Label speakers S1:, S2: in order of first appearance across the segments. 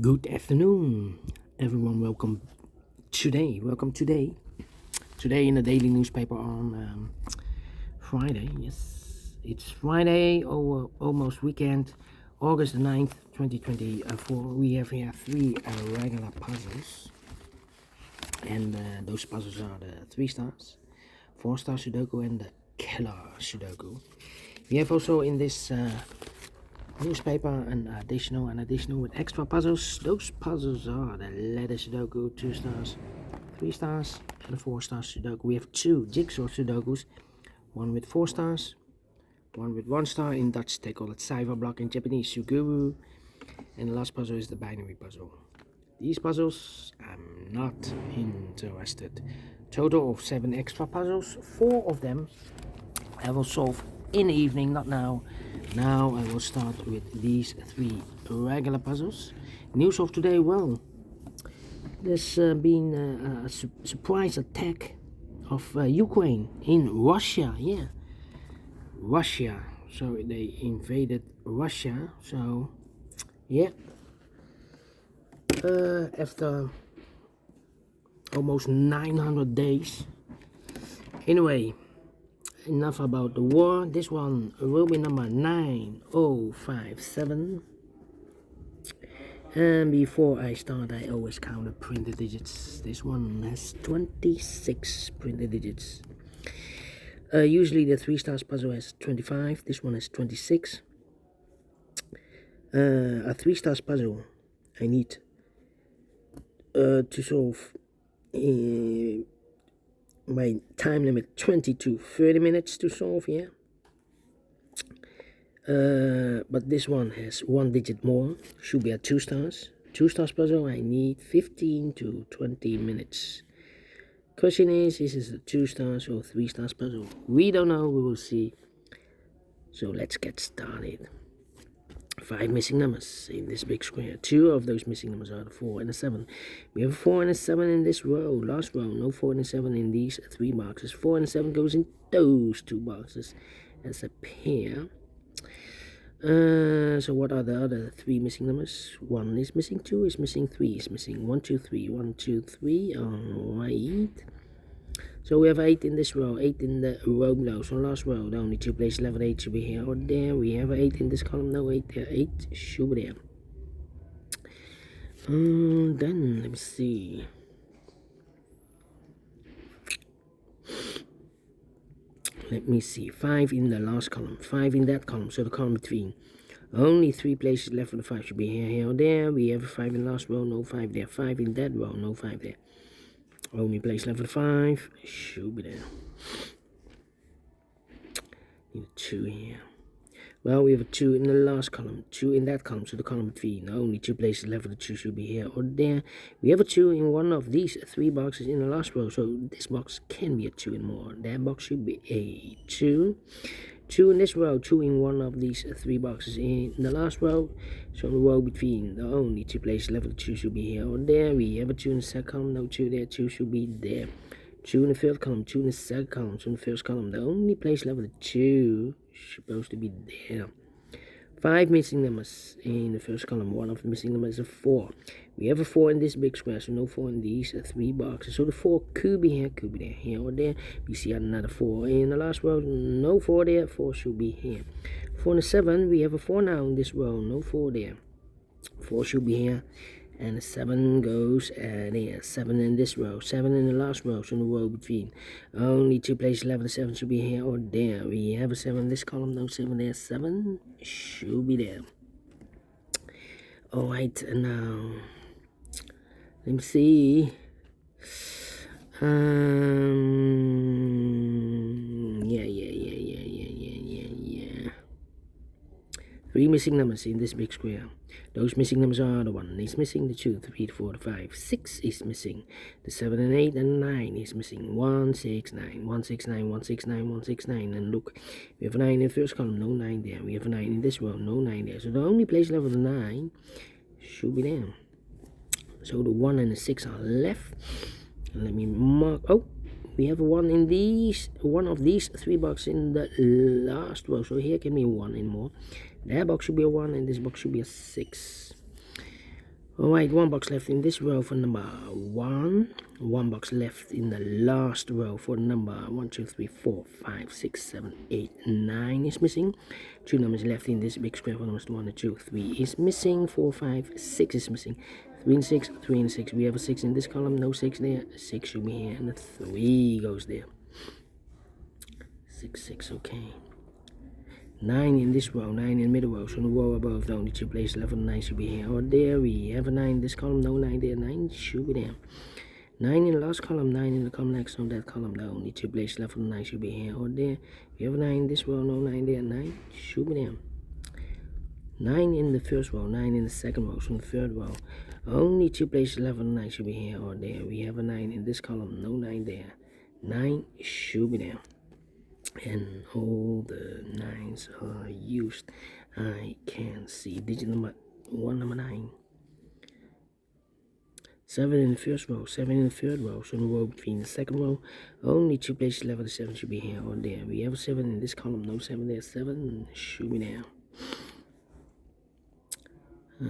S1: Good afternoon, everyone. Welcome today in the daily newspaper on Friday. Yes, it's Friday, almost weekend, August the 9th, 2024. We have here three regular puzzles, and those puzzles are the 3 stars, 4 star Sudoku, and the killer Sudoku. We have also in this newspaper an additional with extra puzzles. Those puzzles are the letter Sudoku, 2 stars, 3 stars, and 4 star Sudoku. We have 2 jigsaw Sudokus, one with 4 stars, one with 1 star. In Dutch they call it cipher block, in Japanese Suguru, and the last puzzle is the binary puzzle. These puzzles I'm not interested. Total of 7 extra puzzles. 4 of them I will solve in the evening, not now. Now I will start with these 3 regular puzzles. News of today, well, there's been a surprise attack of Ukraine in Russia. Yeah, Russia. So they invaded Russia. So yeah, after almost 900 days. Anyway, enough about the war. This one will be number 9057. And before I start, I always count the printed digits. This one has 26 printed digits. Usually the 3 stars puzzle has 25. This one has 26. A 3 stars puzzle I need to solve my time limit 20 to 30 minutes to solve here. But this one has 1 digit more. Should be at 2 stars. 2 stars puzzle I need 15 to 20 minutes. Question is this a 2 stars or 3 stars puzzle? We don't know, we will see. So let's get started. 5 missing numbers in this big square. 2 of those missing numbers are the 4 and the 7. We have a 4 and a 7 in this row. Last row, no 4 and a 7 in these 3 boxes. 4 and a 7 goes in those 2 boxes as a pair. So what are the other 3 missing numbers? 1 is missing, 2 is missing, 3 is missing. 1, 2, 3, 1, 2, 3. Alright. So we have 8 in this row, 8 in the row below. So last row, the only 2 places left, 8 should be here or there. We have 8 in this column, no 8 there, 8 should be there. Then, let me see. Let me see, 5 in the last column, 5 in that column, so the column between. Only 3 places left for the 5 should be here or there. We have a 5 in the last row, no 5 there. 5 in that row, no 5 there. Only place left for the 5 should be there. Need a 2 here. Well, we have a 2 in the last column, 2 in that column, so the column between. Only 2 places left for the 2 should be here or there. We have a 2 in one of these 3 boxes in the last row, so this box can be a 2 and more. That box should be a 2. 2 in this row, 2 in one of these 3 boxes in the last row. So the row between, the only 2 places left for the 2 should be here or there. We have a 2 in the second column, no 2 there, 2 should be there. 2 in the third column, 2 in the second column, 2 in the first column. The only place left for the 2 supposed to be there. 5 missing numbers in the first column. One of the missing numbers is a 4. We have a 4 in this big square, so no 4 in these 3 boxes. So the 4 could be here, could be there, here or there. We see another 4 in the last row, no 4 there, 4 should be here. 4 and a 7, we have a 4 now in this row, no 4 there. 4 should be here, and the 7 goes there. 7 in this row, 7 in the last row, so in the row between. Only 2 places left, the 7 should be here or there. We have a 7 in this column, no 7 there, 7 should be there. Alright, now let me see. Yeah. 3 missing numbers in this big square. Those missing numbers are the 1 is missing, the 2, 3, 4, the 5, 6 is missing, the 7 and 8 and 9 is missing. 1, 6, 9, 1, 6, 9, 1, 6, 9, 1, 6, 9. And look, we have a 9 in the first column, no 9 there. We have a 9 in this row, no 9 there. So the only place left for the 9 should be there. So the 1 and the 6 are left. And let me mark. Oh, we have a 1 in one of these 3 boxes in the last row. So here can be 1 in more. That box should be a 1 and this box should be a 6. Alright, one box left in this row for number 1. One box left in the last row for number 1, 2, 3, 4, 5, 6, 7, 8, 9 is missing. 2 numbers left in this big square for numbers 1 and 2. 3 is missing. 4, 5, 6 is missing. 3 and 6, 3 and 6. We have a 6 in this column, no 6 there. 6 should be here, and a 3 goes there. 6, 6, okay. 9 in this row, 9 in the middle row, so the row above, the only 2 places left for the 9 should be here or there. We have a 9 in this column, no 9 there, 9 should be there. 9 in the last column, 9 in the column next on that column, the only 2 places left for the 9 should be here or there. We have a 9 in this row, no 9 there, 9 should be there. 9 in the first row, 9 in the second row, so the third row, only 2 places left for the 9 should be here or there. We have a 9 in this column, no 9 there, 9 should be there. And all the 9s are used. I can see digit number 1, number 9. 7 in the first row, 7 in the third row, so the row between the second row, only 2 places left for the 7 should be here or there. We have a 7 in this column, no 7 there, 7 should be there. I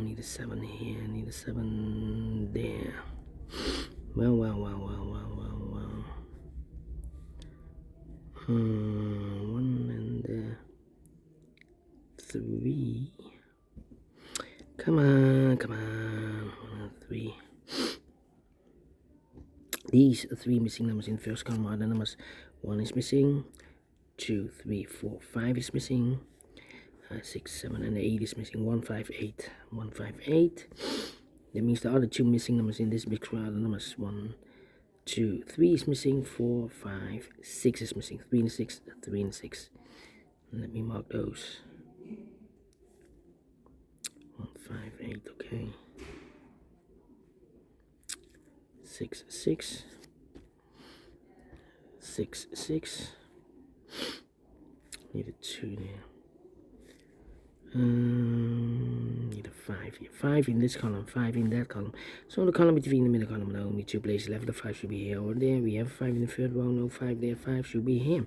S1: need a 7 here, I need a 7 there. Well. 1 and 3. Come on. 1 and 3. These 3 missing numbers in the first column are the numbers 1 is missing, 2, 3, 4, 5 is missing, 6, 7, and 8 is missing. 1, 5, 8. 1, 5, 8. That means the other 2 missing numbers in this big square are the numbers 1, 2, 3 is missing, 4, 5, 6 is missing, 3 and 6, 3 and 6. Let me mark those. 1, 5, 8, okay. 6, 6. 6, 6. Need a 2 there. Need a 5 here. 5 in this column, 5 in that column. So the column between the middle column, the only 2 places left. The 5 should be here or there. We have 5 in the third row, no 5 there. 5 should be here.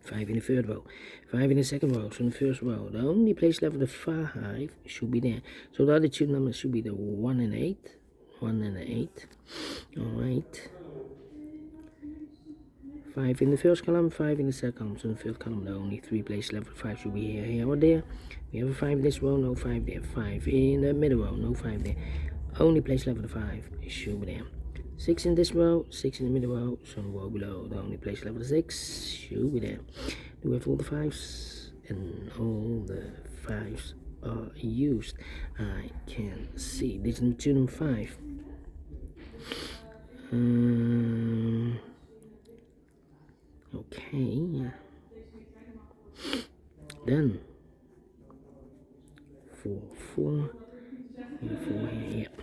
S1: 5 in the third row, 5 in the second row, so in the first row, the only place left for the 5 should be there. So the other 2 numbers should be the 1 and 8. 1 and 8. Alright. 5 in the first column, 5 in the second column, so in the third column, the only 3 places left for 5 should be here or there. We have a 5 in this row, no 5 there. 5 in the middle row, no 5 there. Only place left for the 5 should be there. 6 in this row, 6 in the middle row, so the row below, the only place left for the 6 should be there. Do we have all the 5s? And all the 5s are used. I can see digit number 2, number 5. Okay. Then 4, 4, and 4 here. Yep.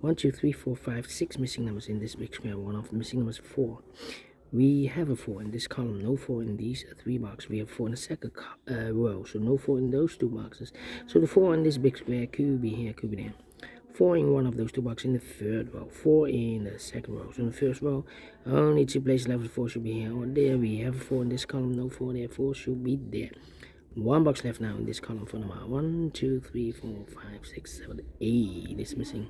S1: 1, 2, 3, 4, 5, 6 missing numbers in this big square. One of the missing numbers is 4. We have a 4 in this column, no 4 in these 3 boxes. We have 4 in the second row, so no 4 in those 2 boxes. So the 4 in this big square could be here, could be there. 4 in one of those 2 boxes in the third row, 4 in the second row. So in the first row, only 2 places left for 4 should be here or there. We have 4 in this column, no 4 there, 4 should be there. 1 box left now in this column for number 1, 2, 3, 4, 5, 6, 7, 8 is missing.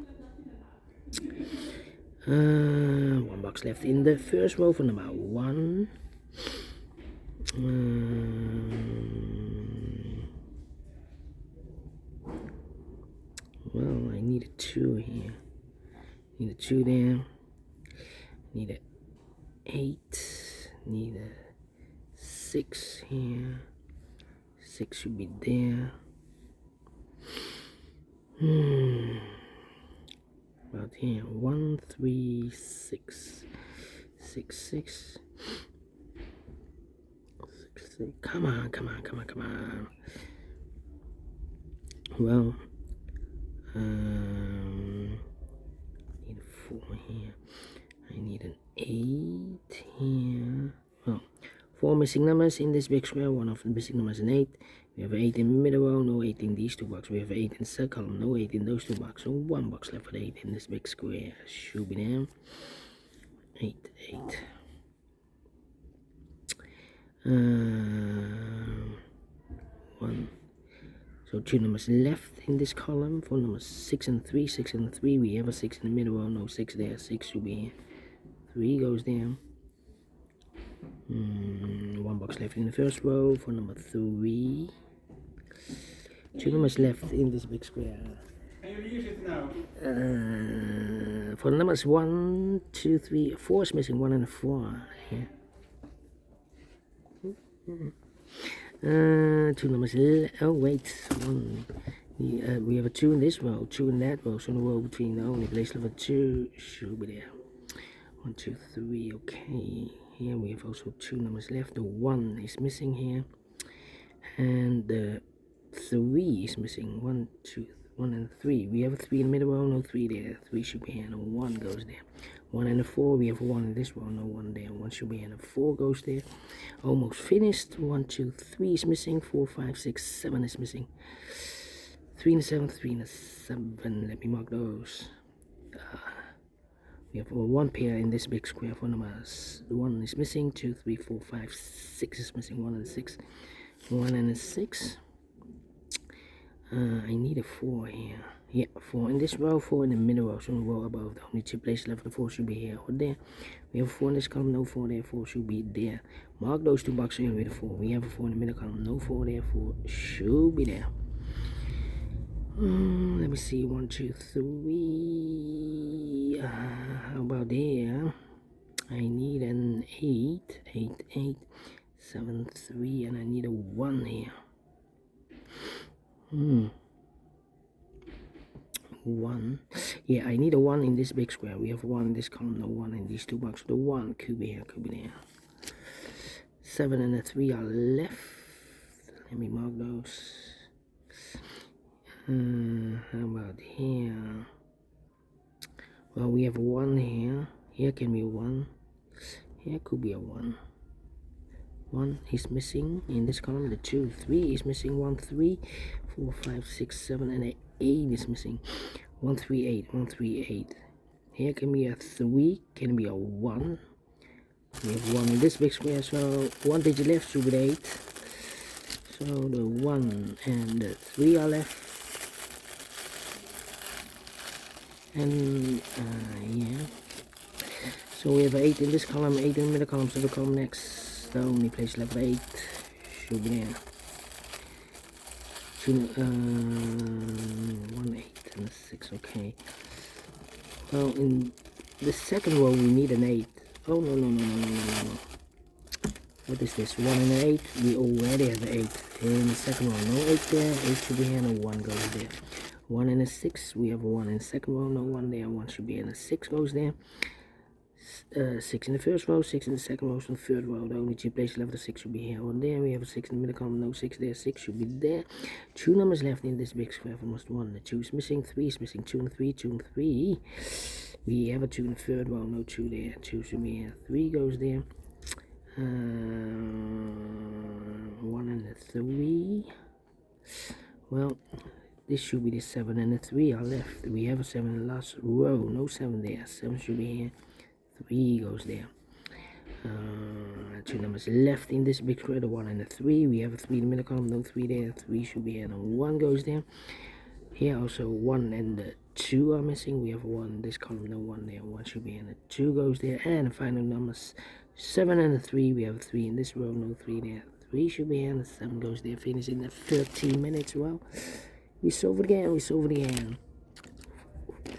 S1: 1 box left in the first row for number 1. Well, I need a 2 here. Need a 2 there. Need a 8. Need a 6 here. 6 should be there. About here. 1, 3, 6. 6, 6. 6, 6. Come on. Well, need a 4 here. I need an 8 here. Well, 4 missing numbers in this big square. One of the missing numbers is an 8. We have 8 in the middle row, no 8 in these 2 boxes. We have 8 in the second column, no 8 in those 2 boxes. So 1 box left for 8 in this big square. Should be there. 8, 8. 1. So 2 numbers left in this column for numbers 6 and 3. 6 and 3, we have a 6 in the middle row, no 6 there. 6 should be here. 3 goes there. 1 box left in the first row for number 3. 2 numbers left in this big square. For the numbers 1, 2, 3, 4 is missing, 1 and a 4 here. 2 numbers oh wait, 1. We have a 2 in this row, 2 in that row, so the row between the only place level 2 should be there. 1, 2, 3, okay. Here we have also 2 numbers left. The 1 is missing here, and the 3 is missing. 1, 2, 1 and 3. We have a 3 in the middle row, no 3 there. 3 should be here, and a 1 goes there. 1 and a 4, we have a 1 in this row, no 1 there. 1 should be here, and a 4 goes there. Almost finished. 1, 2, 3 is missing. 4, 5, 6, 7 is missing. 3 and a 7, 3 and a 7. Let me mark those. We have 1 pair in this big square for numbers. The 1 is missing. 2, 3, 4, 5, 6 is missing. 1 and a 6. 1 and a 6. I need a 4 here. Yeah, 4 in this row, 4 in the middle row, so the row above. The only 2 places left, the 4 should be here or there. We have a 4 in this column, no 4 there, 4 should be there. Mark those 2 boxes here with a 4. We have a 4 in the middle column, no 4 there, 4 should be there. Let me see, 1, 2, 3. How about there? I need an 8, 8, 8, 7, 3, and I need a 1 here. 1. Yeah, I need a 1 in this big square. We have 1 in this column, no 1 in these 2 boxes. The 1 could be here, could be there. 7 and a 3 are left. Let me mark those. How about here? Well, we have a 1 here. Here can be a 1. Here could be a 1. 1 is missing in this column. The 2, 3 is missing. 1, 3, 4, 5, 6, 7, and an 8 is missing. 1, 3, 8, 1, 3, 8. Here can be a 3, can be a 1. We have 1 in this big square, so 1 digit left should be 8. So the 1 and the 3 are left. And yeah. So we have 8 in this column, 8 in the middle column, so the column next, the only place left 8 should be there. 1, 8 and 6, okay. Well, in the second row we need an 8. Oh no. What is this? 1 and an 8. We already have an 8. In the second row, no 8 there. 8 should be here and a 1 goes there. 1 and a 6. We have a 1 in the second row, no 1 there. 1 should be in the 6 goes there. 6 in the first row, 6 in the second row, so the third row. The only 2 places left, the 6 should be here or there. We have a 6 in the middle column, no 6 there. 6 should be there. 2 numbers left in this big square for almost 1. The 2 is missing, 3 is missing, 2 and 3, 2 and 3. We have a 2 in the third row, no 2 there. 2 should be here, 3 goes there. 1 and the 3. Well, this should be the 7 and the 3 are left. We have a 7 in the last row, no 7 there. 7 should be here, 3 goes there. 2 numbers left in this big square, the 1 and the 3. We have a 3 in the middle column, no 3 there. 3 should be here, and a 1 goes there. Here also 1 and the 2 are missing. We have a 1 in this column, no 1 there. 1 should be here, and the 2 goes there. And the final numbers 7 and the 3. We have a 3 in this row, no 3 there. 3 should be here, and the 7 goes there. Finish in the 13 minutes. Well, we solve it again.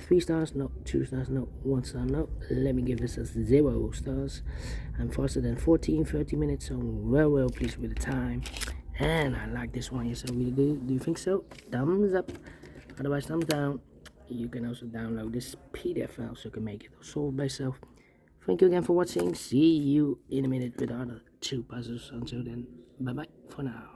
S1: 3 stars, no. 2 stars, no. 1 star, no. Let me give this a 0 stars. I'm faster than 30 minutes, so I'm well pleased with the time. And I like this one, yes I really do. Do you think so? Thumbs up. Otherwise, thumbs down. You can also download this PDF file so you can make it solve by yourself. Thank you again for watching. See you in a minute with the other 2 puzzles. Until then, bye bye for now.